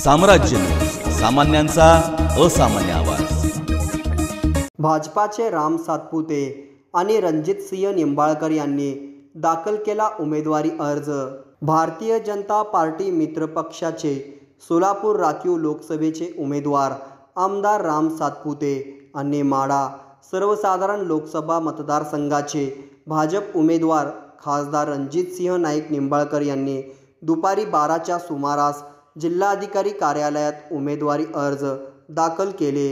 साम्राज्य न्यूज, सामान्यांचा असामान्य आवाज। भाजपाचे राम सातपुते आणि रणजितसिंह निंबाळकर यांनी दाखल केला उमेदवारी अर्ज। भारतीय जनता पार्टी मित्र पक्षाचे सोलापूर राखीव लोकसभेचे उमेदवार आमदार राम सातपुते आणि माढा सर्वसाधारण लोकसभा मतदारसंघाचे भाजप उमेदवार खासदार रणजितसिंह नाईक निंबाळकर यांनी दुपारी 12च्या सुमारास जिल्हाधिकारी कार्यालयात उमेदवारी अर्ज दाखल केले।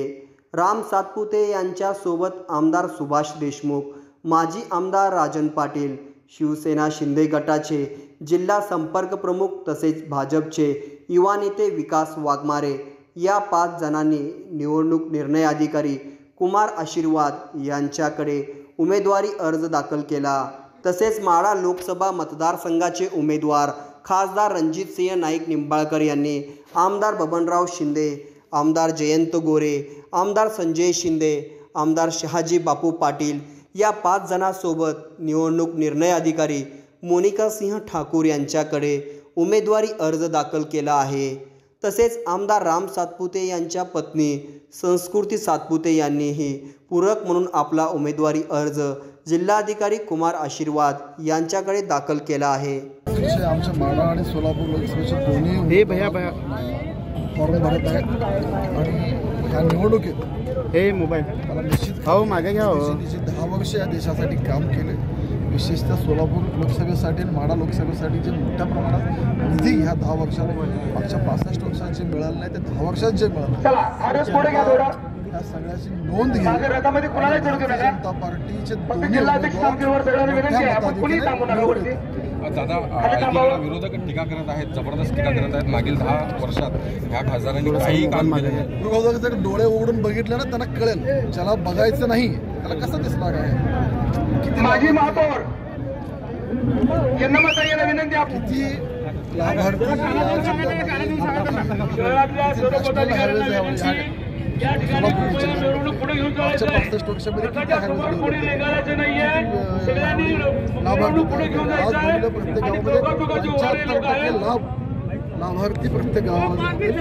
राम सातपुते यांच्या सोबत आमदार सुभाष देशमुख, माजी आमदार राजन पाटील, शिवसेना शिंदे गटाचे जिल्हा संपर्क प्रमुख तसेच भाजपचे युवा नेते विकास वाघमारे या 5 जणांनी निवडणूक निर्णय अधिकारी कुमार आशीर्वाद यांच्याकडे उमेदवारी अर्ज दाखल केला। तसेच माढा लोकसभा मतदारसंघाचे उमेदवार खासदार रणजितसिंह नाईक निंबाळकर यांनी आमदार बबनराव शिंदे, आमदार जयंत गोरे, आमदार संजय शिंदे, आमदार शहाजी बापू पाटील या 5 जणांसोबत निवडणूक निर्णय अधिकारी मोनिका सिंह ठाकूर यांच्याकडे उमेदवारी अर्ज दाखल केला आहे। तसेच आमदार राम सातपुते यांच्या पत्नी संस्कृती सातपुते यांनीही पूरक म्हणून आपला उमेदवारी अर्ज जिल्हाधिकारी कुमार आशीर्वाद यांच्याकडे दाखल केला आहे। आमच्या माढा आणि सोलापूर लोकसभेचे दोन्ही फॉर्म भरत आहेत आणि ह्या निवडणुकीत मला निश्चित मागे घ्या 10 वर्ष या देशासाठी काम केले। विशेषतः सोलापूर लोकसभेसाठी आणि माढा लोकसभेसाठी जे मोठ्या प्रमाणात निधी ह्या 10 वर्षात मागच्या 65 वर्षात जे मिळालं नाही ते 10 वर्षात जे मिळालं या सगळ्याची नोंद घ्या। भारतीय जनता पार्टीचे दादा विरोधक टीका करत आहेत, जबरदस्त टीका करत आहेत। मागील 10 वर्षात ह्या खासदारांनी काही काम केलं नाही। विरोधक जर डोळे उघडून बघितले ना त्यांना कळेल, ज्याला बघायचं नाही त्याला कसं दिसणार आहे। माजी महापौर यांना मत यायला विनंती आहे। किती लाभार्थी या ठिकाणी मिरवणूक पुढे घेऊन जायचं आहे। लाभार्थी प्रत्येक गावामध्ये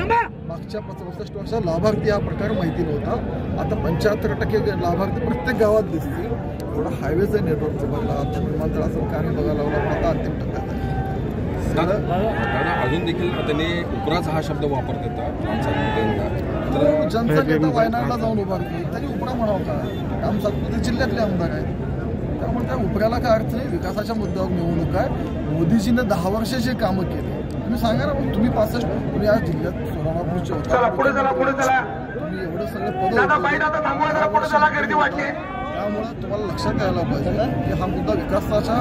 मागच्या 65 वर्षात लाभार्थी हा प्रकार माहिती नव्हता। आता 75% लाभार्थी प्रत्येक गावात दिसतील। थोडा हायवेचं नेटवर्क बघला, विमानतळाचं कार्य बघायला लावला, आता अंतिम टप्प्यात आहे। अजून देखील त्यांनी उपराचा हा शब्द वापरत जनता नेता वायनाडला जाऊन उभारते तरी उपरा म्हणावं का? राम सातपुते जिल्ह्यातले आमदार आहेत, त्यामुळे त्या उपऱ्याला काय अर्थ नाही। विकासाच्या मुद्द्यावर निवडणूक आहे। मोदीजीने 10 वर्ष जे कामं केले तुम्ही सांगा ना, तुम्ही 65 तुम्ही आज जिल्ह्यात सोलापूरचे होता, तुम्ही एवढं सगळं त्यामुळे तुम्हाला लक्षात यायला पाहिजे की हा मुद्दा विकासाच्या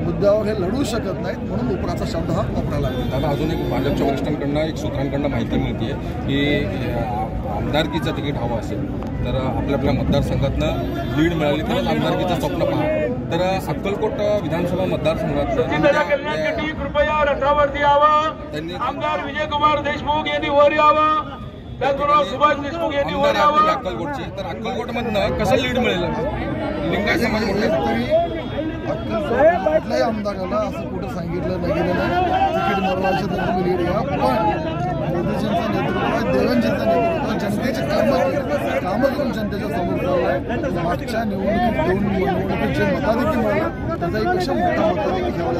मुद्द्यावर हे लढू शकत नाहीत, म्हणून उपराचा शब्द हा वापरायला लागला। दादा अजून एक भाजपच्या वरिष्ठांकडनं एक सूत्रांकडनं माहिती मिळते की आमदारकीचं तिकीट हवं असेल तर आपल्या मतदारसंघातनं लीड मिळाली तर आमदारकीचं स्वप्न पहा। तर अक्कलकोट विधानसभा मतदारसंघात कृपया रथावरती यावं, त्यांनी आमदार विजयकुमार देशमुख यांनी वर यावं, त्याचबरोबर सुभाष देशमुख यांनी वर यावं। अक्कलकोटची तर अक्कलकोटमधनं कसं लीड मिळेल? लिंगायत समाज कुठल्याही आमदाराला असं कुठं सांगितलं नाही गेलं नाही तिकीट मिळवायचं तर तुम्ही लीड घ्या, पण मोदीजींचं नेतृत्व, देवेंजींचं नेतृत्व, जनतेचे कामं करून जनतेच्या समोर चाललंय। मागच्या निवडणुकीत 2 निवडणुकीत जे मताधिक्य मिळालं त्याचाही पेक्षा मोठा मताधिक्य घ्यावं